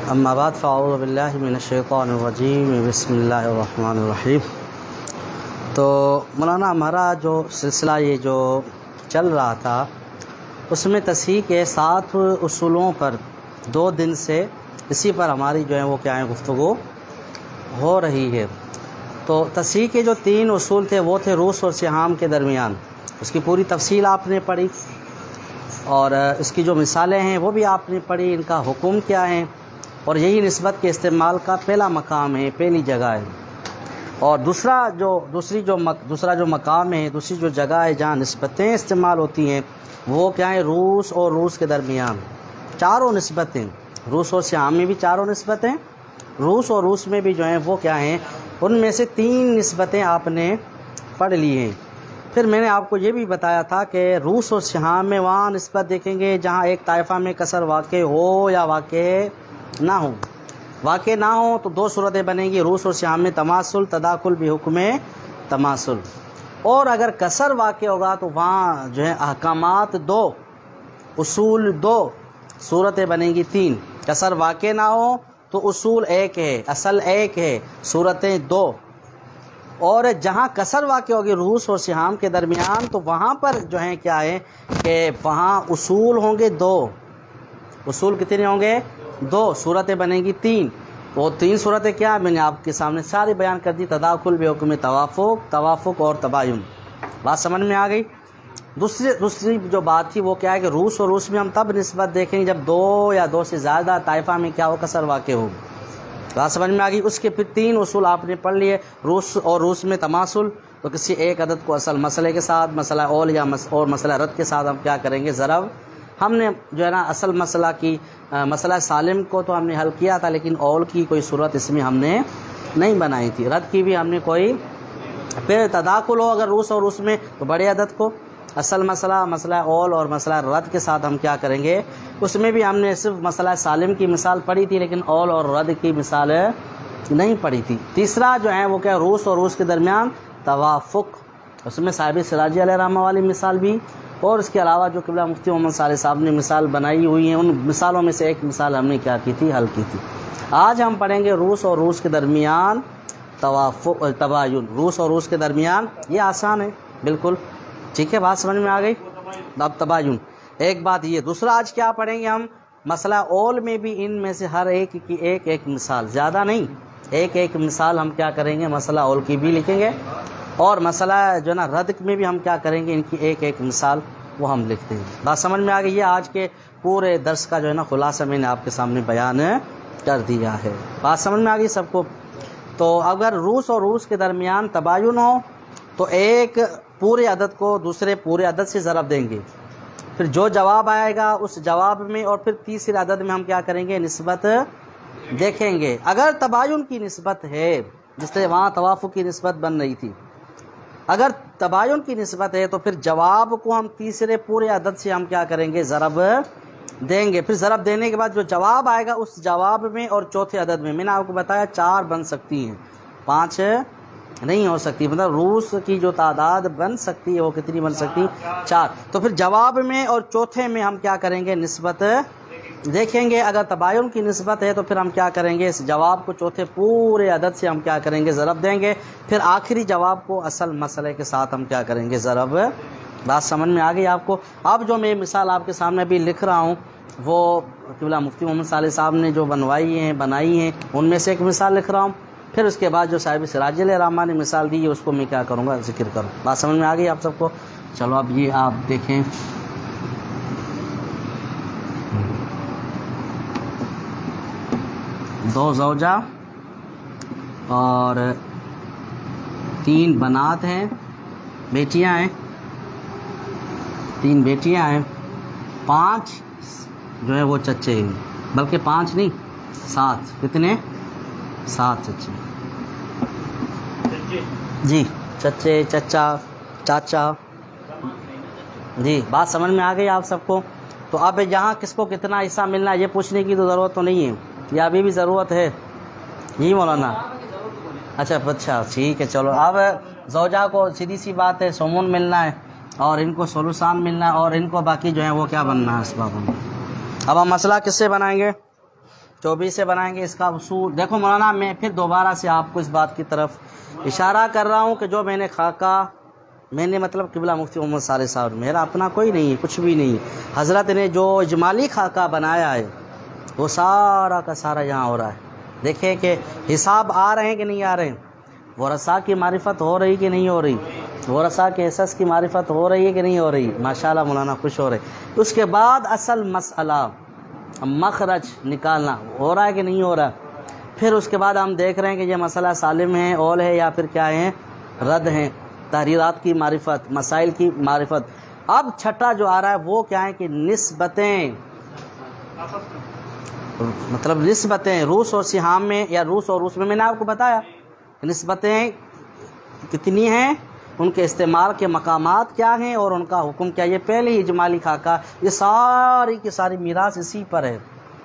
अम्मा बाद फ़अऊज़ु बिल्लाहि मिनश्शैतानिर्रजीम बिस्मिल्लाहिर्रहमानिर्रहीम। तो मौलाना हमारा जो सिलसिला ये जो चल रहा था उसमें तस्हीह के 7 उसूलों पर 2 दिन से इसी पर हमारी जो है वो क्या है गुफ्तगू हो रही है। तो तस्हीह के जो 3 उसूल थे वो थे रूस और सिहाम के दरमियान, उसकी पूरी तफसील आपने पढ़ी और इसकी जो मिसालें हैं वो भी आपने पढ़ी, इनका हुक्म क्या है और यही निस्बत के इस्तेमाल का पहला मकाम है, पहली जगह है। और दूसरा जो मकाम है, दूसरी जो जगह है जहाँ निस्बतें इस्तेमाल होती हैं वो क्या है, रूस और रूस के दरमियान। चारों निस्बतें, रूस और सिहाम में भी चारों निस्बतें, रूस और रूस में भी जो हैं वो क्या हैं, उनमें से 3 निस्बतें आपने पढ़ ली हैं। फिर मैंने आपको ये भी बताया था कि रूस और सिहाम में वहाँ निस्बत देखेंगे जहाँ एक ताइफ़ा में कसर वाक़े हो या वाक़े ना हो। वाक़े ना हो तो 2 सूरतें बनेंगी, रूस और सिहाम में तमासुल तदाकुल भी हुक्म तमासुल, और अगर कसर वाक़े होगा तो वहाँ जो है अहकामात 2, उसूल 2, सूरतें बनेंगी 3। कसर वाक़े ना हो तो उसूल 1 है, असल 1 है, सूरतें 2। और जहाँ कसर वाक़ होगी रूस और सिहाम के दरमियान तो वहाँ पर जो है क्या है कि वहाँ उसूल होंगे 2। उसूल कितने होंगे? 2, सूरतें बनेंगी 3। वो 3 सूरतें क्या मैंने आपके सामने सारी बयान कर दी, तदाकुल बेहुक्म तवाफ़ुक़ और तबायुन। बात समझ में आ गई। दूसरी जो बात थी वो क्या है कि रूस और रूस में हम तब निस्बत देखेंगे जब 2 या 2 से ज़्यादा ताइफ़ा में क्या हो, कसर वाक़ हो। बात समझ में आ गई। उसके फिर 3 उसूल आपने पढ़ लिए। रूस और रूस में तमासुल, तो किसी एक अदद को असल मसले के साथ, मसला औल या और मसला रद के साथ हम क्या करेंगे, ज़रब। हमने जो है ना असल मसला की मसला सालिम को तो हमने हल किया था, लेकिन औल की कोई सूरत इसमें हमने नहीं बनाई थी, रद की भी हमने कोई। फिर तदाकुल हो अगर रूस और रूस में तो बड़े अदद को असल मसला औल और मसला रद के साथ हम क्या करेंगे, उसमें भी हमने सिर्फ मसला सालिम की मिसाल पढ़ी थी, लेकिन औल और रद की मिसाल नहीं पढ़ी थी। तीसरा जो है वो क्या, रूस और रूस के दरमियान तवाफ़ुक़, उसमें साहिब सिराजी अलैहि रहमा वाली मिसाल भी, और उसके अलावा जो क़िबला मुफ्ती मोहम्मद सालेह साहब ने मिसाल बनाई हुई हैं उन मिसालों में से एक मिसाल हमने क्या की थी, हल की थी। आज हम पढ़ेंगे रूस और रूस के दरमियान तबायुन, रूस और रूस के दरमियान। ये आसान है बिल्कुल, ठीक है, बात समझ में आ गई। अब तबायुन एक बात ये। दूसरा आज क्या पढ़ेंगे हम, मसला औल में भी इनमें से हर एक की एक मिसाल, ज़्यादा नहीं, एक मिसाल हम क्या करेंगे, मसला औल की भी लिखेंगे, और मसला जो ना रद में भी हम क्या करेंगे, इनकी एक मिसाल वो हम लिखते हैं। बात समझ में आ गई। ये आज के पूरे दर्स का जो है ना खुलासा मैंने आपके सामने बयान कर दिया है। बात समझ में आ गई सबको। तो अगर रूस और रूस के दरमियान तबायुन हो तो एक पूरे अदद को दूसरे पूरे अदद से ज़रब देंगे, फिर जो जवाब आएगा उस जवाब में, और फिर तीसरे अदद में हम क्या करेंगे, निस्बत देखेंगे। अगर तबायुन की निस्बत है, जिससे वहाँ तवाफ़ुक़ की निस्बत बन रही थी, अगर तबायुन की निस्बत है तो फिर जवाब को हम तीसरे पूरे अदद से हम क्या करेंगे, ज़रब देंगे। फिर ज़रब देने के बाद जो जवाब आएगा उस जवाब में और चौथे अदद में, मैंने आपको बताया 4 बन सकती हैं, 5 नहीं हो सकती। मतलब रूस की जो तादाद बन सकती है वो कितनी बन सकती, 4। तो फिर जवाब में और चौथे में हम क्या करेंगे, निस्बत देखेंगे। अगर तबायुन की निस्बत है तो फिर हम क्या करेंगे, इस जवाब को चौथे पूरे अदद से हम क्या करेंगे, ज़रब देंगे। फिर आखिरी जवाब को असल मसले के साथ हम क्या करेंगे, ज़रब। बात समझ में आ गई आपको। अब जो मैं मिसाल आपके सामने अभी लिख रहा हूँ वो क़िबला मुफ्ती मोहम्मद सालेह साहब ने जो बनाई हैं उनमें से एक मिसाल लिख रहा हूँ। फिर उसके बाद जो साहिब सिराजी अलैहि रहमा ने मिसाल दी है उसको मैं क्या करूँगा, जिक्र करूँ। बात समझ में आ गई आप सबको। चलो अब ये आप देखें, दो ज़ौजा और 3 बनात हैं, बेटियां हैं, 3 बेटियां हैं, 5 जो है वो चच्चे हैं, बल्कि 5 नहीं 7, कितने, 7 चच्चे जी, चच्चे, चचा, चाचा जी। बात समझ में आ गई आप सबको। तो अब यहाँ किसको कितना हिस्सा मिलना है ये पूछने की तो ज़रूरत तो नहीं है, या अभी भी ज़रूरत है जी मौलाना? अच्छा ठीक है। चलो अब ज़ौजा को सीधी सी बात है सोमून मिलना है, और इनको सोलुसान मिलना है, और इनको बाकी जो है वो क्या बनना है, इसबाब। अब हम मसला किससे बनाएंगे, 24 से बनाएंगे इसका उसूल। देखो मौलाना, मैं फिर दोबारा से आपको इस बात की तरफ इशारा कर रहा हूँ कि जो मैंने खाका, मैंने मतलब किबला मुफ्ती मोहम्मद साले साहब, मेरा अपना कोई नहीं है, कुछ भी नहीं। हज़रत ने जो इजमाली खाका बनाया है वो सारा का सारा यहाँ हो रहा है। देखें कि हिसाब आ रहे हैं कि नहीं आ रहे हैं, वरसा की मारिफत हो रही कि नहीं हो रही, वरसा के एहसास की मारिफत हो रही है कि नहीं हो रही। माशाल्लाह मौलाना खुश हो रहे। उसके बाद असल मसला मखरज निकालना हो रहा है कि नहीं हो रहा। फिर उसके बाद हम देख रहे हैं कि ये मसला सालिम है, औल है या फिर क्या है, रद्द है, तहरीरात की मारिफत, मसाइल की मारिफत। अब छठा जो आ रहा है वो क्या है कि निस्बतें, मतलब निस्बतें रूस और सिहाम में या रूस और रूस में। मैंने आपको बताया निस्बतें कितनी हैं, उनके इस्तेमाल के मकामात क्या हैं और उनका हुक्म क्या। ये पहले ही इजमाली खाका, ये सारी की सारी मीरास इसी पर है।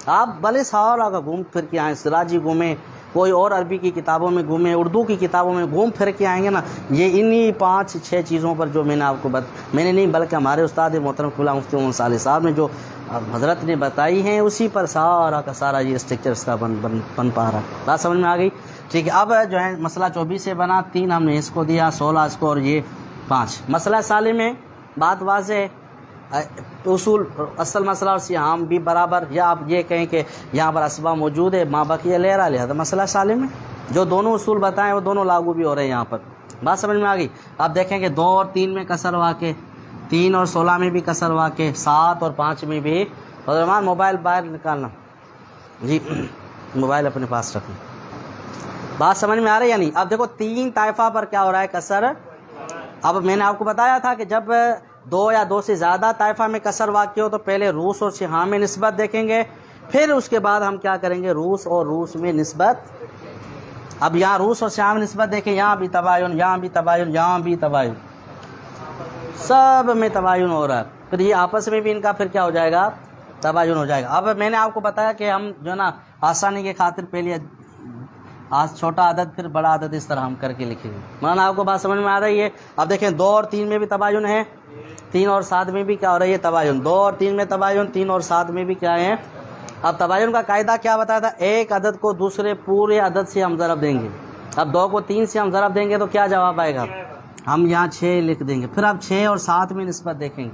आप भले सारा का घूम फिर के आएँ, सिराजी घूमें, कोई और अरबी की किताबों में घूमें, उर्दू की किताबों में घूम फिर के आएंगे ना, ये इन्हीं 5-6 चीज़ों पर जो मैंने आपको मैंने नहीं बल्कि हमारे उस्ताद मोहतरम किबला मुफ्ती मोहम्मद साले साहब ने जो हजरत ने बताई हैं, उसी पर सारा का सारा ये स्ट्रक्चर इसका बन पा रहा है। बात समझ में आ गई? ठीक है। अब जो है मसला 24 से बना, 3 हमने इसको दिया, 16 इसको और ये 5। मसला साले में बात वाज़ेह, उसूल असल मसला और सिहाम भी बराबर, या आप ये कहें कि यहाँ पर असबा मौजूद है, माँ बकी लेरा लिहाजा मसला साले में जो दोनों उसूल बताएं वो दोनों लागू भी हो रहे हैं यहाँ पर। बात समझ में आ गई? आप देखेंगे 2 और 3 में कसर वाक़े, 3 और 16 में भी कसर वाक़े, 7 और 5 में भी। और रहमान मोबाइल बाहर निकालना जी, मोबाइल अपने पास रखें। बात समझ में आ रही है या नहीं? अब देखो 3 ताइफा पर क्या हो रहा है, कसर। अब मैंने आपको बताया था कि जब 2 या 2 से ज़्यादा ताइफा में कसर वाक़ हो तो पहले रूस और सिहाम में निस्बत देखेंगे, फिर उसके बाद हम क्या करेंगे, रूस और रूस में निस्बत। अब यहाँ रूस और सिहाम में निस्बत देखें, यहाँ भी तबायुन, यहाँ भी तबायुन, यहाँ भी तबायुन, सब में तबायुन हो रहा है। फिर ये आपस में भी इनका फिर क्या हो जाएगा, तबायुन हो जाएगा। अब मैंने आपको बताया कि हम जो ना आसानी के खातिर पहले आज छोटा आदत फिर बड़ा आदत इस तरह हम करके लिखेंगे। माना आपको बात समझ में आ रही है? अब देखें 2 और 3 में भी तबायुन है, 3 और 7 में भी क्या हो रही है, तबायुन। 2 और 3 में तबायुन, 3 और 7 में भी क्या है। अब तबायुन का कायदा क्या बताया था, एक अदद को दूसरे पूरे अदद से हम ज़रब देंगे। अब 2 को 3 से हम ज़रब देंगे तो क्या जवाब आएगा, हम यहाँ 6 लिख देंगे। फिर अब 6 और 7 में निस्बत देखेंगे,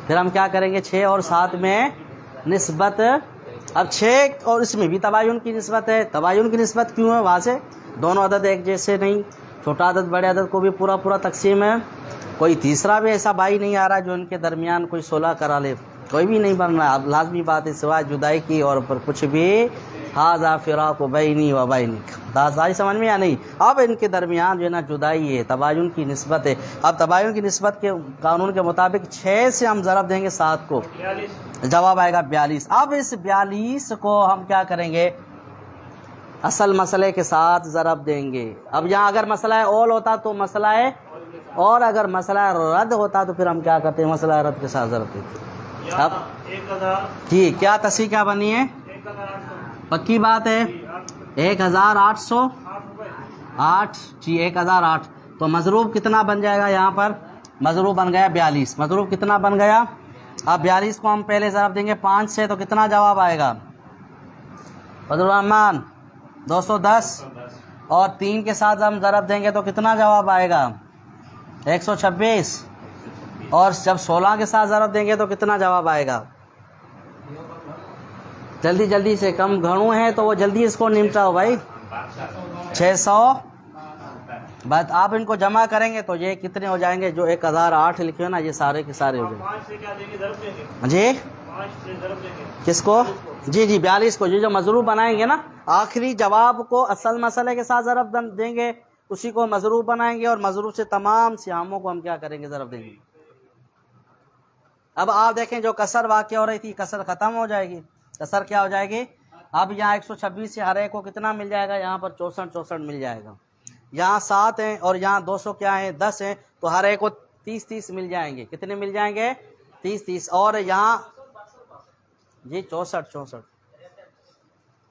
फिर हम क्या करेंगे, 6 और 7 में निस्बत। अब 6 और इसमें भी तबायुन की निस्बत है। तबायुन की निस्बत क्यों है, वहाँ से दोनों अदद एक जैसे नहीं, छोटा अदद बड़े अदद को भी पूरा पूरा तकसीम है। कोई तीसरा भी ऐसा भाई नहीं आ रहा जो इनके दरमियान कोई सोलह करा ले, कोई भी नहीं बन रहा। अब लाजमी बात है सिवाय जुदाई की और पर कुछ भी, हाजा फिराक बैनी व बैनिक, दासाई समझ में या नहीं। अब इनके दरमियान जो है ना जुदाई है, तबायुन की निस्बत है। अब तबायुन की निस्बत के कानून के मुताबिक 6 से हम ज़रब देंगे 7 को, जवाब आएगा 42। अब इस 42 को हम क्या करेंगे, असल मसले के साथ ज़रब देंगे। अब यहाँ अगर मसला औल होता तो मसला है, और अगर मसला रद्द होता तो फिर हम क्या करते हैं, मसला रद्द के साथ ज़रब देते। अब जी क्या तस्वीर क्या बनी है, पक्की बात है 1808 जी, 1008। तो मजरूब कितना बन जाएगा, यहाँ पर मजरूब बन गया 42। मजरूब कितना बन गया, अब 42 को हम पहले ज़रब देंगे 5 से तो कितना जवाब आएगा, फजलुर्रहमान 210। और 3 के साथ हम ज़रब देंगे तो कितना जवाब आएगा, 126। और जब 16 के साथ ज़रब देंगे तो कितना जवाब आएगा, जल्दी जल्दी से, कम घणू है तो वो जल्दी इसको निपटाओ भाई, 600। बस आप इनको जमा करेंगे तो ये कितने हो जाएंगे, जो 1008 लिखे हो ना, ये सारे के सारे हो जाएंगे जी। किसको, जी जी 42 को, जो मजरूब बनाएंगे ना, आखिरी जवाब को असल मसले के साथ ज़रब देंगे, उसी को मजरूब बनाएंगे, और मजरूब से तमाम सिहामों को हम क्या करेंगे, ज़रब देंगे। अब आप देखें जो कसर वाक़या हो रही थी, कसर ख़त्म हो जाएगी। कसर क्या हो जाएगी, अब यहाँ 126 से हर एक को कितना मिल जाएगा, यहाँ पर 64 मिल जाएगा। यहाँ 7 हैं और यहाँ 200 क्या है, 10 हैं, तो हर एक को 30 मिल जाएंगे। कितने मिल जाएंगे, 30। और यहाँ जी 64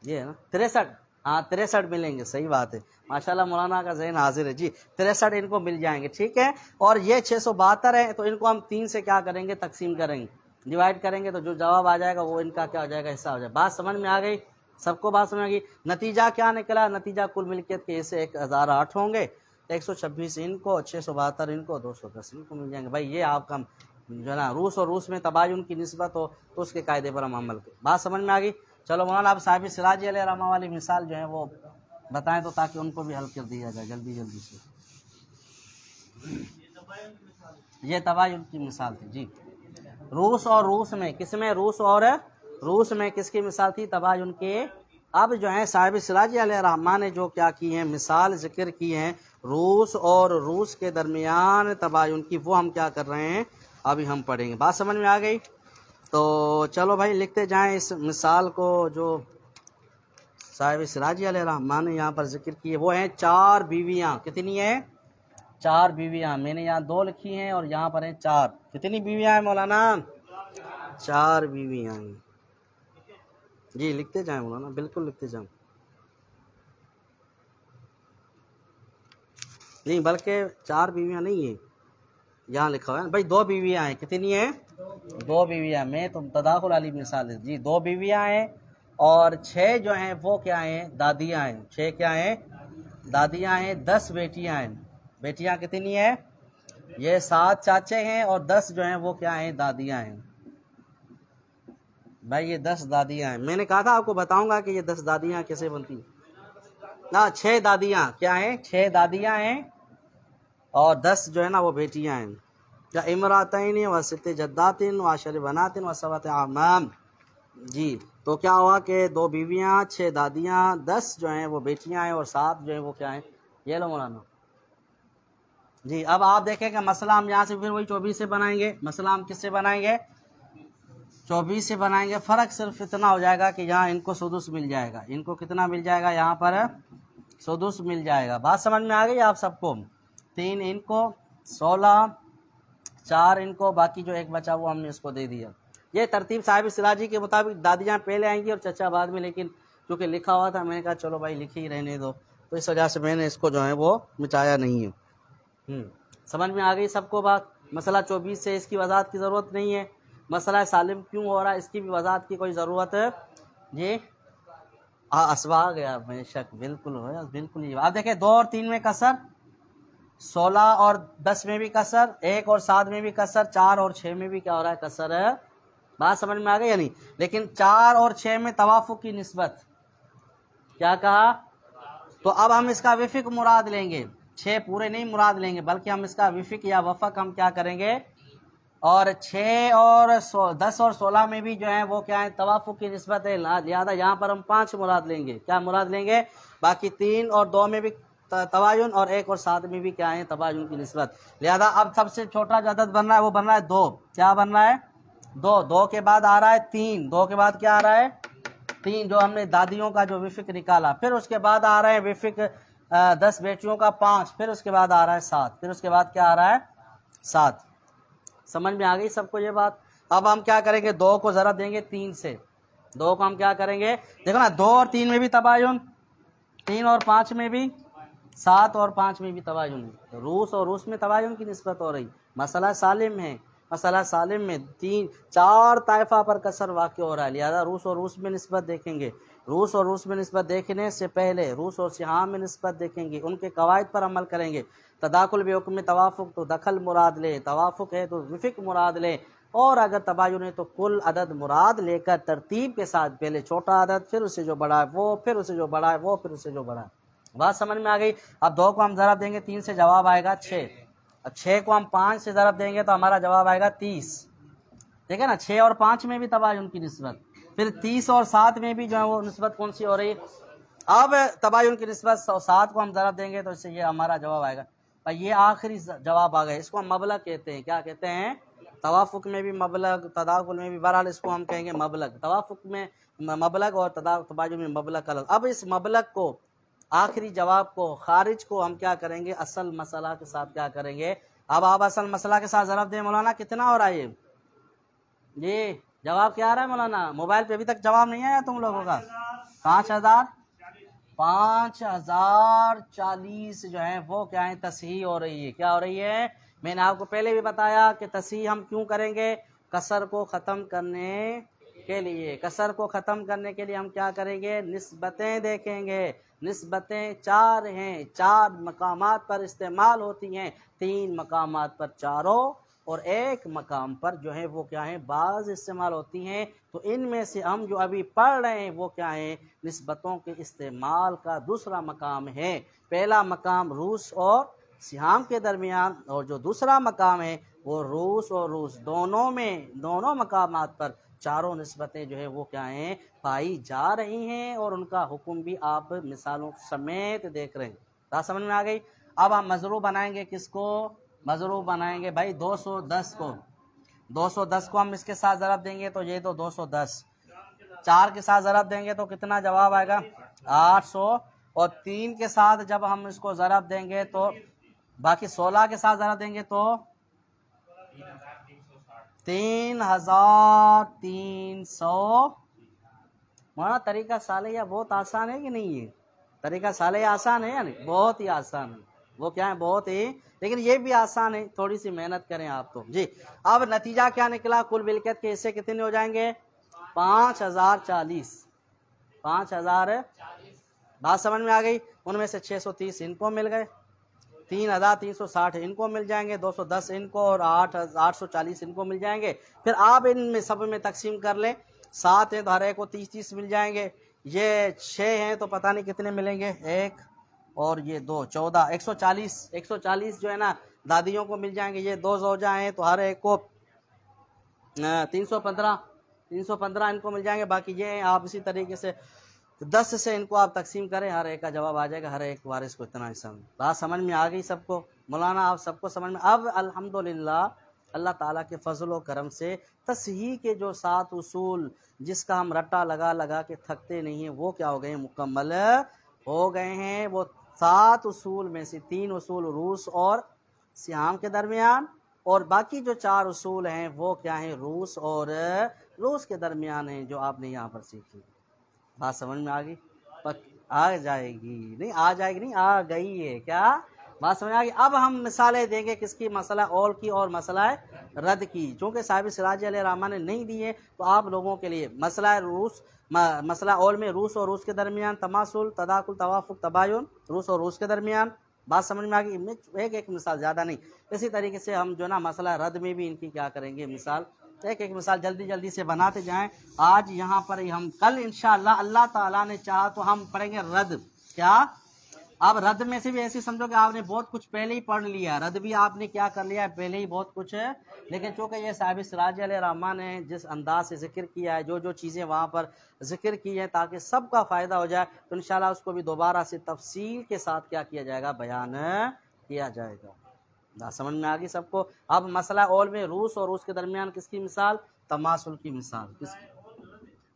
ये है ना, 63, हाँ 63 मिलेंगे, सही बात है। माशाल्लाह मौलाना का ज़हन हाजिर है जी, 63 इनको मिल जाएंगे, ठीक है। और ये 672 है, तो इनको हम 3 से क्या करेंगे, तकसीम करेंगे। डिवाइड करेंगे तो जो जवाब आ जाएगा वो इनका क्या हो जाएगा, हिस्सा हो जाएगा। बात समझ में आ गई? सबको बात समझ में आ गई? नतीजा क्या निकला? नतीजा कुल मिल्कियत के हिस्से 1008 होंगे, 126 इनको, 672 इनको, 210 इनको मिल जाएंगे। भाई ये आपका जो है ना रूस और रूस में तबायुन की निस्बत हो तो उसके कायदे पर हम अमल करें। बात समझ में आ गई? चलो मौलाना आप साहिब सिराजी अलैहि रहमा वाली मिसाल जो है वो बताएं तो ताकि उनको भी हल कर दिया जाए जल्दी जल्दी से। ये तबायुन की मिसाल थी जी। रूस और रूस में किसमें, रूस और रूस में किसकी मिसाल थी? तबायुन के। अब जो है साहिब सिराजी अलैहि रहमा ने जो क्या की है, मिसाल जिक्र की है रूस और रूस के दरमियान तबायुन की, वो हम क्या कर रहे हैं अभी हम पढ़ेंगे। बात समझ में आ गई? तो चलो भाई लिखते जाएं इस मिसाल को जो साहिब सिराजी अलैहि रहमा ने यहाँ पर जिक्र की है। वो हैं 4 बीवियाँ। कितनी है? 4 बीवियाँ। मैंने यहाँ 2 लिखी हैं और यहाँ पर है 4। कितनी बीवियाँ हैं मौलाना? 4 बीवियाँ हैं जी। लिखते जाएं मौलाना, बिल्कुल लिखते जाएं। नहीं बल्कि 4 बीवियाँ नहीं है, यहाँ लिखा हुआ है भाई 2 बीवियाँ हैं। कितनी है? 2 बीवियाँ। मैं तो तदाखुल वाली मिसाल है जी। 2 बीवियाँ हैं और 6 जो हैं वो क्या हैं? दादियाँ हैं। 6 क्या हैं? दादियाँ हैं। 10 बेटियाँ हैं। बेटियाँ कितनी है? ये 7 चाचे हैं और 10 जो हैं वो क्या हैं? दादियाँ हैं। भाई ये 10 दादियाँ हैं। मैंने कहा था आपको बताऊंगा कि ये 10 दादियाँ कैसे बनती ना। 6 दादियाँ क्या हैं? 6 दादियाँ हैं और 10 जो है ना वो बेटियाँ हैं। या इमरातैन व सित्ते जद्दातिन व अशर बनातिन व सबत आमाम जी। तो क्या हुआ कि 2 बीवियाँ, 6 दादियाँ, 10 जो हैं वो बेटियाँ हैं और 7 जो है वो क्या हैं? ये लो मौलाना जी। अब आप देखेंगे मसला हम यहाँ से फिर वही 24 से बनाएंगे। मसला हम किससे बनाएंगे? 24 से बनाएंगे। फ़र्क सिर्फ इतना हो जाएगा कि यहाँ इनको सुदुस मिल जाएगा। इनको कितना मिल जाएगा? यहाँ पर सुदुस मिल जाएगा। बात समझ में आ गई आप सबको? 3 इनको, 16, 4 इनको, बाकी जो एक बचा वो हमने इसको दे दिया। ये तरतीब साहिब सिराजी के मुताबिक दादियाँ पहले आएंगी और चचा बाद में, लेकिन चूँकि लिखा हुआ था मैंने कहा चलो भाई लिखे ही रहने दो, तो इस वजह से मैंने इसको जो है वो मिटाया नहीं है। समझ में आ गई सबको बात? मसला 24 से इसकी वजाहत की ज़रूरत नहीं है। मसला सालिम क्यों हो रहा है इसकी भी वजाहत की कोई ज़रूरत है जी? असवा गया बेशक, बिल्कुल हो, बिल्कुल ही। आप देखें 2 और 3 में कसर, 16 और 10 में भी कसर, 1 और 7 में भी कसर, 4 और 6 में भी क्या हो रहा है? कसर है। बात समझ में आ गई या नहीं? लेकिन 4 और 6 में तवाफुक की निस्बत क्या कहा? तो अब हम इसका विफिक मुराद लेंगे। 6 पूरे नहीं मुराद लेंगे बल्कि हम इसका विफिक या वफक हम क्या करेंगे? और 6 और 10 और 16 में भी जो है वो क्या है? तवाफुक की निस्बत है। लिहाजा यहाँ पर हम 5 मुराद लेंगे। क्या मुराद लेंगे? बाकी 3 और 2 में भी तवायुन और 1 और 7 में भी क्या है? तवायुन की निस्बत। लिहाजा अब सबसे छोटा जो अदद बन रहा है वो बन रहा है 2। क्या बन रहा है? 2। 2 के बाद आ रहा है 3। 2 के बाद क्या आ रहा है? 3, जो हमने दादियों का जो विफिक निकाला। फिर उसके बाद आ रहा है विफिक 10 बेटियों का 5। फिर उसके बाद आ रहा है 7। फिर उसके बाद क्या आ रहा है? 7। समझ में आ गई सबको ये बात? अब हम क्या करेंगे? 2 को ज़रा देंगे 3 से। 2 को हम क्या करेंगे? देखो ना, 2 और 3 में भी तबायुन, 3 और 5 में भी, 7 और 5 में भी तबायुन है। रूस और रूस में तबायुन की निस्बत हो रही। मसला सालिम है। मसला सालिम में 4 ताइफा पर कसर वाक़ हो रहा है। लिहाजा रूस और रूस में निस्बत देखेंगे। रूस और रूस में निस्बत देखने से पहले रूस और सिहाम में निस्बत देखेंगे, उनके कवायद पर अमल करेंगे। तदाकुल बेहुक्म तवाफुक तो दखल मुराद ले, तवाफुक है तो विफिक मुराद ले, और अगर तबायुन है तो कुल अदद मुराद लेकर तरतीब के साथ पहले छोटा अदद, फिर उससे जो बड़ा है वो, फिर उससे जो बड़ा है वो, फिर उससे जो बड़ा है। बात समझ में आ गई? अब 2 को हम ज़रब देंगे 3 से, जवाब आएगा 6। अब 6 को हम 5 से ज़रब देंगे तो हमारा जवाब आएगा 30। ठीक है ना? 6 और 5 में भी तबायुन की निस्बत। फिर 30 और 7 में भी जो है वो निस्बत कौन सी हो रही? अब तबायुन की निस्बत 7 को हम ज़रब देंगे तो इससे ये हमारा जवाब आएगा। भाई ये आखिरी जवाब आ गया। इसको हम मबलग कहते हैं। क्या कहते हैं? तवाफुक में भी मबलग, तदाकुल में भी, बहरहाल इसको हम कहेंगे मबलग। तवाफुक में मबलग और तबायुन में मबलग अलग। अब इस मबलग को, आखिरी जवाब को, खारिज को हम क्या करेंगे? असल मसला के साथ क्या करेंगे? अब आप असल मसला के साथ ज़रब दें मौलाना, कितना हो रहा है ये जवाब क्या आ रहा है मौलाना? मोबाइल पे अभी तक जवाब नहीं आया तुम लोगों का? 5040 जो है वो क्या है? तसहीह हो रही है। क्या हो रही है? मैंने आपको पहले भी बताया कि तसहीह हम क्यों करेंगे? कसर को ख़त्म करने के लिए, कसर को ख़त्म करने के लिए हम क्या करेंगे, निस्बतें देखेंगे। निस्बतें 4 हैं, 4 मकामात पर इस्तेमाल होती हैं, 3 मकामात पर चारों और 1 मकाम पर जो है वो क्या है, बाज़ इस्तेमाल होती हैं। तो इनमें से हम जो अभी पढ़ रहे हैं वो क्या है, निस्बतों के इस्तेमाल का दूसरा मकाम है। पहला मकाम रूस और सिहाम के दरमियान, और जो दूसरा मकाम है वो रूस और रूस दोनों में, दोनों मकामात पर चारों निस्बतें जो है वो क्या हैं, पाई जा रही हैं, और उनका हुक्म भी आप मिसालों समेत देख रहे हैं। बात समझ में आ गई। अब हम मजरू बनाएंगे, किसको मजरू बनाएंगे भाई, 210 को। 210 को हम इसके साथ ज़रब देंगे तो ये तो 210, 4 के साथ ज़रब देंगे तो कितना जवाब आएगा, 800, और 3 के साथ जब हम इसको ज़रब देंगे तो बाकी 16 के साथ ज़रब देंगे तो 3300। माना तरीका सालिया बहुत आसान है कि नहीं है, तरीका सालिया आसान है या नहीं, बहुत ही आसान है। वो क्या है, बहुत ही, लेकिन ये भी आसान है, थोड़ी सी मेहनत करें आप तो जी। अब नतीजा क्या निकला, कुल मिल्कियत के हिस्से कितने हो जाएंगे, 5040, 5000। बात समझ में आ गई। उनमें से 630 इनको मिल गए, 3360 इनको मिल जाएंगे, 210 इनको, और 840 इनको मिल जाएंगे। फिर आप इनमें सब में तकसीम कर लें, 7 हैं तो हर एक को 30-30 मिल जाएंगे। ये 6 हैं तो पता नहीं कितने मिलेंगे, 1 और ये 2, 14, 140 जो है ना दादियों को मिल जाएंगे। ये 2 ज़ौजा हैं तो हर एक को 315 इनको मिल जाएंगे। बाकी ये हैं, आप इसी तरीके से 10 से इनको आप तकसीम करें, हर एक का जवाब आ जाएगा, हर एक वारिस को इतना हिस्सा। बात समझ में आ गई सबको, मौलाना आप सबको समझ में। अब अल्हम्दुलिल्लाह अल्लाह ताला के फजल व करम से तस्हीह के जो 7 उसूल जिसका हम रट्टा लगा लगा के थकते नहीं हैं, वो क्या हो गए, मुकम्मल हो गए हैं। वो 7 उसूल में से 3 उसूल रूस और सियाम के दरमियान, और बाकी जो 4 उसूल हैं वो क्या हैं, रूस और रूस के दरमियान हैं, जो आपने यहाँ पर सीखी। बात समझ में आ गई, आ जाएगी नहीं, आ जाएगी नहीं, आ गई है क्या, बात समझ आ गई। अब हम मिसालें देंगे किसकी, मसला औल की और मसला रद्द की। चूँकि साहिब सिराज रहमान ने नहीं दी है तो आप लोगों के लिए मसला रूस, मसला औल में रूस और रूस के दरमियान तमासुल, तदाकुल, तवाफुक, तबायुन, रूस और रूस के दरमियान। बात समझ में आ गई। एक मिसाल, ज़्यादा नहीं। इसी तरीके से हम जो ना मसला रद्द में भी इनकी क्या करेंगे, मिसाल, एक मिसाल जल्दी जल्दी से बनाते जाएं। आज यहाँ पर हम कल इंशाअल्लाह अल्लाह ताला ने चाहा तो हम पढ़ेंगे रद्द। क्या, अब रद्द में से भी ऐसे समझो कि आपने बहुत कुछ पहले ही पढ़ लिया, रद्द भी आपने क्या कर लिया है, पहले ही बहुत कुछ है। लेकिन चूँकि ये साहिब सिराज रहमान ने जिस अंदाज से जिक्र किया है, जो जो चीज़ें वहाँ पर जिक्र की हैं ताकि सबका फ़ायदा हो जाए, तो इंशाअल्लाह उसको भी दोबारा से तफसील के साथ क्या किया जाएगा, बयान किया जाएगा। समझ में आ गई सबको। अब मसला औल में रूस और रूस के दरमियान किसकी मिसाल, तमासुल की मिसाल।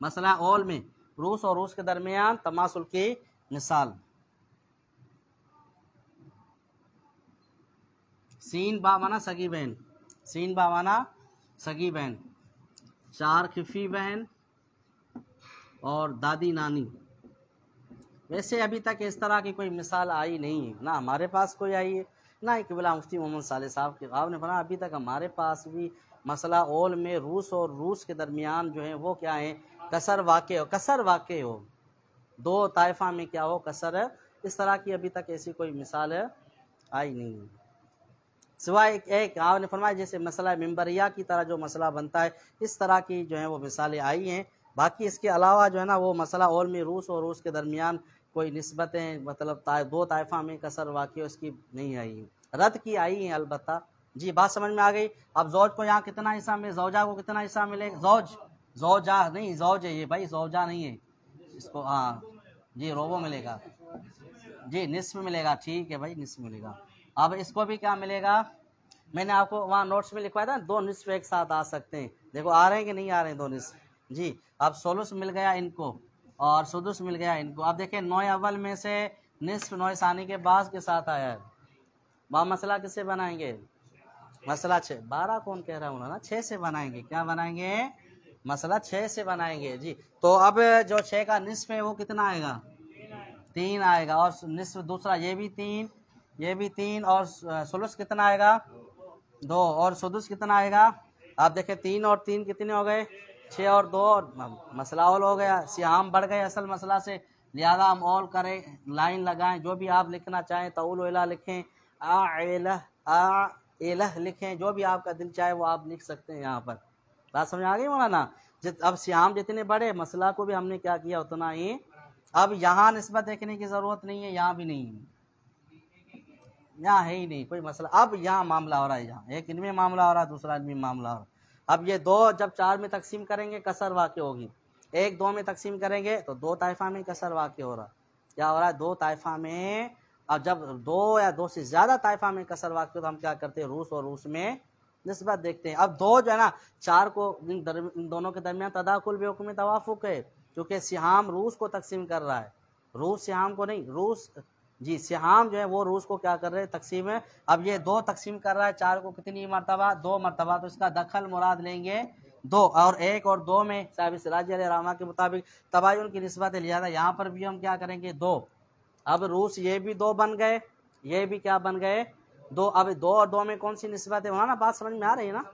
मसला औल में रूस और रूस के दरमियान तमासुल की मिसाल। सीन बा माना सगी बहन, सीन बा माना सगी बहन, 4 खिफी बहन और दादी नानी। वैसे अभी तक इस तरह की कोई मिसाल आई नहीं है, ना हमारे पास कोई आई है, ना किबला मुफ्ती मोहम्मद साले साहब के ख्वाब ने बना। अभी तक हमारे पास भी मसला ओल में रूस और रूस के दरमियान जो है वो क्या है, कसर वाक़ हो, 2 ताइफा में क्या हो, कसर। इस तरह की अभी तक ऐसी कोई मिसाल आई नहीं है, सिवाय एक आपने फरमाया जैसे मसला मिंबरिया की तरह जो मसला बनता है, इस तरह की जो है वो मिसालें आई हैं। बाकी इसके अलावा जो है ना वो मसला और में रूस और रूस के दरमियान कोई निस्बतें, मतलब 2 ताइफा में कसर वाक़ उसकी नहीं आई है, रद्द की आई हैं अलबत्ता। जी बात समझ में आ गई। अब जौज को यहाँ कितना हिस्सा मिले, जौजा को कितना हिस्सा मिलेगा, जौजा नहीं, जौज है ये भाई, जौजा नहीं है इसको, हाँ जी रोबो मिलेगा जी, निस्फ मिलेगा, ठीक है भाई, निस्फ मिलेगा। अब इसको भी क्या मिलेगा, मैंने आपको वहाँ नोट्स में लिखवाया था, 2 निस्फ एक साथ आ सकते हैं, देखो आ रहे हैं कि नहीं आ रहे हैं 2 निस्फ जी। अब सोलुस मिल गया इनको और सुदुस मिल गया इनको। अब देखें 9 अव्वल में से निस्फ 9 सानी के बाद के साथ आया है, वहाँ मसला किससे बनाएंगे, मसला 6, 12 कौन कह रहा हूँ ना, 6 से बनाएंगे, क्या बनाएंगे, मसला 6 से बनाएंगे जी। तो अब जो 6 का निस्फ है वो कितना आएगा, 3 आएगा, और निस्फ दूसरा ये भी 3, ये भी 3, और सुलुस कितना आएगा, 2, और सुदुस कितना आएगा आप देखें 3 और 3 कितने हो गए, 6 और 2 मसला ऑल हो गया। सिहाम बढ़ गए असल मसला से, लिहाजा हम ऑल करें, लाइन लगाएं, जो भी आप लिखना चाहें, तउल इला लिखें, आ एलह लिखें, जो भी आपका दिल चाहे वो आप लिख सकते हैं यहाँ पर। बात समझ आ गई मौलाना। अब सिहाम जितने बड़े, मसला को भी हमने क्या किया उतना ही। अब यहाँ निस्बत देखने की ज़रूरत नहीं है, यहाँ भी नहीं है, यहाँ है ही नहीं कोई मसला। अब यहाँ मामला हो रहा है, यहाँ एक इनमें मामला हो रहा है, दूसरा इनमें मामला हो रहा है। अब ये 2 जब 4 में तकसीम करेंगे कसर वाक़ होगी, 1 2 में तकसीम करेंगे तो 2 ताइफा में कसर वाक़ हो रहा। क्या हो रहा है, 2 ताइफा में। अब जब 2 या 2 से ज़्यादा ताइफा में कसर वाक़ हो तो हम क्या करते हैं, रूस और रूस में निस्बत देखते हैं। अब 2 जो है ना 4 को इन दोनों के दरमियान तदाकुल बेहुक्म तवाफुक है, क्योंकि सिहाम रूस को तकसीम कर रहा है, रूस सिहाम को नहीं। रूस जी सिहाम जो है वो रूस को क्या कर रहे हैं, तकसीम है। अब ये 2 तकसीम कर रहा है 4 को कितनी मरतबा, 2 मरतबा, तो इसका दखल मुराद लेंगे 2, और 1 और 2 में साहिब सिराज रहमा के मुताबिक तबायुन की निस्बत है, लिहाजा यहाँ पर भी हम क्या करेंगे 2। अब रूस ये भी 2 बन गए, ये भी क्या बन गए 2। अब 2 और 2 में कौन सी निस्बत है, वहाँ ना बात समझ में आ रही है ना,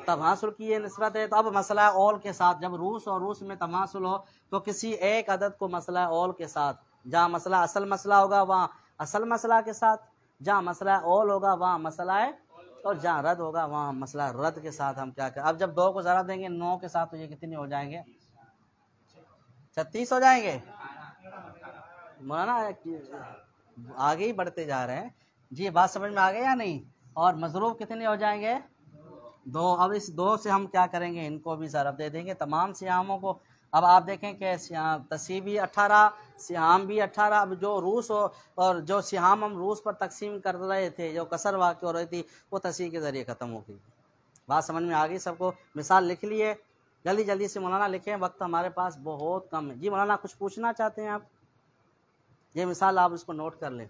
तमासुल की ये निस्बत है। तो अब मसला ऑल के साथ, जब रूस और रूस में तमासुल हो तो किसी एक अदद को मसला ऑल के साथ, जहाँ मसला असल मसला होगा वहाँ असल मसला के साथ, जहाँ मसला ऑल होगा वहाँ मसला है, और जहाँ रद्द होगा वहाँ मसला रद्द के साथ हम क्या करें। अब जब 2 को ज़रा देंगे 9 के साथ तो ये कितने हो जाएंगे, 36 हो जाएंगे। मौलाना आगे ही बढ़ते जा रहे हैं जी, बात समझ में आ गई या नहीं। और मजरूब कितने हो जाएंगे 2। अब इस 2 से हम क्या करेंगे, इनको भी ज़रब दे देंगे तमाम सिहामों को। अब आप देखें कि तसीबी 18, सिहाम भी 18। अब जो रूस और जो सिहाम हम रूस पर तकसीम कर रहे थे, जो कसर वाक़ हो रही थी, वो तसी के ज़रिए ख़त्म हो गई। बात समझ में आ गई सबको। मिसाल लिख लिए, जल्दी जल्दी से मौलाना लिखें, वक्त हमारे पास बहुत कम है। जी मौलाना कुछ पूछना चाहते हैं आप, ये मिसाल आप इसको नोट कर लें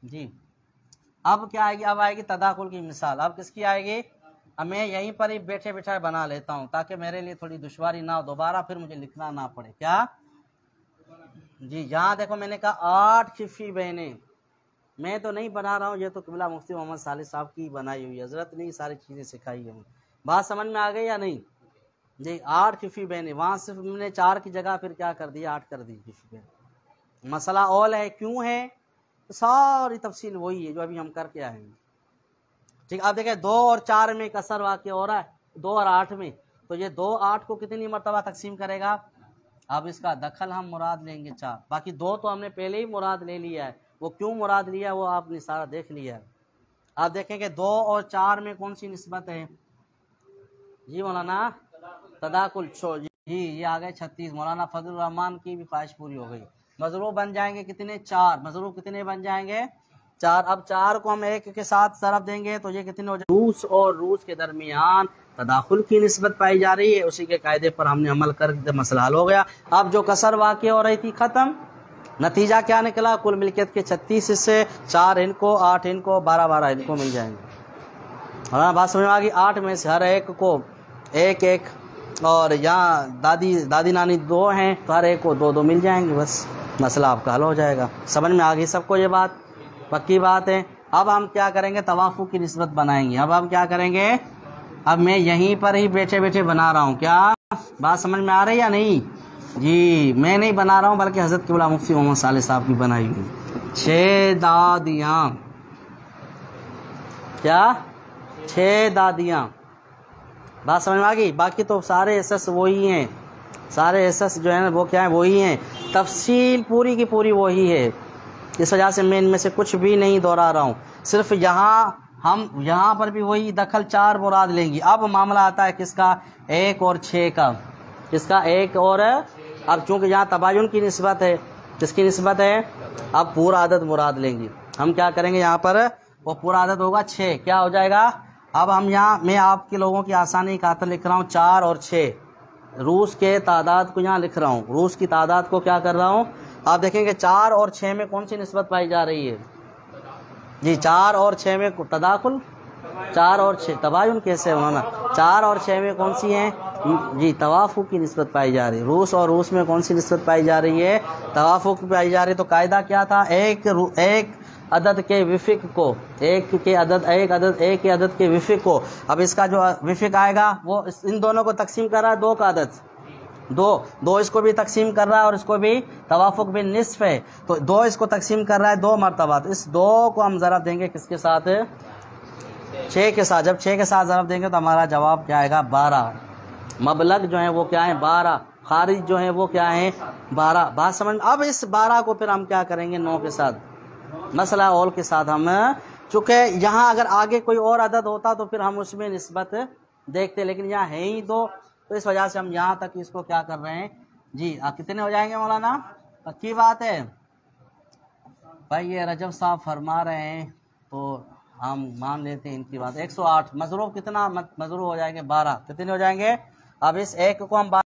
जी। अब क्या आएगी, अब आएगी तदाकुल की मिसाल। अब किसकी आएगी, अब मैं यहीं पर ही बैठे बैठे बना लेता हूँ ताकि मेरे लिए थोड़ी दुश्वारी ना हो, दोबारा फिर मुझे लिखना ना पड़े। क्या जी, यहाँ देखो मैंने कहा 8 खिफी बहनें, मैं तो नहीं बना रहा हूँ, ये तो क़िबला मुफ्ती मोहम्मद सालिह साहब की बनाई हुई, हज़रत ने सारी चीज़ें सिखाई है। बात समझ में आ गई या नहीं जी। 8 खिफी बहनें, वहाँ सिर्फ मैंने 4 की जगह फिर क्या कर दिया, 8 कर दी खिफी बहन। मसला ऑल है, क्यों है, तो सारी तफसील वही है जो अभी हम करके आएंगे। ठीक, अब देखें 2 और 4 में कसर वाक़ हो रहा है, 2 और 8 में, तो ये 2 8 को कितनी मरतबा तकसीम करेगा। अब इसका दखल हम मुराद लेंगे 4, बाकी 2 तो हमने पहले ही मुराद ले लिया है, वो क्यों मुराद लिया वो आपने सारा देख लिया है। आप देखेंगे 2 और 4 में कौन सी निस्बत है जी मौलाना, तदाकुल जी, ये आ गए 36। मौलाना फजलुर रहमान की भी ख्वाहिश पूरी हो गई। मजरूब बन जाएंगे कितने, 4। मजरूब कितने बन जाएंगे, 4। अब 4 को हम 1 के साथ तरफ देंगे तो ये कितने हो जाए, रूस और रूस के दरमियान तदाखुल की निस्बत पाई जा रही है, उसी के कायदे पर हमने अमल कर मसला हल हो गया। अब जो कसर वाक़ हो रही थी ख़त्म, नतीजा क्या निकला, कुल मिल्कियत के 36 हिस्से, 4 इनको, 8 इनको, 12 इनको मिल जाएंगे। हाँ बात समझ में आ गई। 8 में से हर एक को 1 और यहाँ दादी नानी 2 हैं तो हर एक को 2 मिल जाएंगे, बस मसला आपका हल हो जाएगा। समझ में आ गई सबको ये बात, पक्की बात है। अब हम क्या करेंगे, तवाफुक की निस्बत बनाएंगे। अब हम क्या करेंगे, अब मैं यहीं पर ही बैठे बैठे बना रहा हूँ, क्या बात समझ में आ रही है या नहीं जी। मैं नहीं बना रहा हूँ बल्कि हज़रत क़िबला मुफ्ती मोहम्मद सालिह साहब की बनाई हुई 6 दादियाँ, क्या 6 दादियाँ, बात समझ में आ गई। बाकी तो सारे एसएस वही हैं, सारे एसएस जो है ना वो क्या है, वही हैं, तफसील पूरी की पूरी वही है। इस वजह से मैं इनमें से कुछ भी नहीं दोहरा रहा हूँ, सिर्फ हम यहाँ पर भी वही दखल 4 मुराद लेंगी। अब मामला आता है किसका, 1 और 6 का, किसका 1 और, अब चूँकि यहाँ तबायुन की निस्बत है, किसकी निस्बत है, अब पूरा आदद मुराद लेंगी। हम क्या करेंगे यहाँ पर, वो पूरा आदद होगा 6, क्या हो जाएगा। अब हम यहाँ, मैं आपके लोगों की आसानी का खातिर लिख रहा हूँ 4 और 6, रूस के तादाद को यहाँ लिख रहा हूँ, रूस की तादाद को क्या कर रहा हूँ। आप देखेंगे 4 और 6 में कौन सी निस्बत पाई जा रही है जी, 4 और 6 में तदाकुल, 4 और 6 तबायुन कैसे होना, 4 और 6 में कौन सी हैं जी, तवाफुक की निस्बत पाई जा रही है। रूस और रूस में कौन सी निस्बत पाई जा रही है, तवाफुक पाई जा रही है। तो कायदा क्या था, एक अदद के विफिक को, एक के अदद के विफिक को। अब इसका जो विफिक आएगा वो इन दोनों को तकसीम कर रहा है 2 का अदद, दो इसको भी तकसीम कर रहा है और इसको भी तवाफुक बिन निस्फ है, तो 2 इसको तकसीम कर रहा है 2 मरतबा। तो इस 2 को हम ज़रब देंगे किसके साथ? 6 के साथ। जब 6 के साथ ज़रब देंगे तो हमारा जवाब क्या आएगा? 12। मबलग जो है वो क्या है? 12। खारिज जो है वो क्या है? 12। बात समझ। अब इस 12 को फिर हम क्या करेंगे? 9 के साथ, मसला औल के साथ हम, चूँकि यहाँ अगर आगे कोई और अदद होता तो फिर हम उसमें निस्बत देखते, लेकिन यहाँ है ही 2, तो इस वजह से हम यहाँ तक इसको क्या कर रहे हैं जी। कितने हो जाएंगे मौलाना? पक्की बात है भाई, ये रजब साहब फरमा रहे हैं तो हम मान लेते हैं इनकी बात। 108 मजरूब कितना? मजरूब हो जाएंगे 12। कितने हो जाएंगे? अब इस एक को हम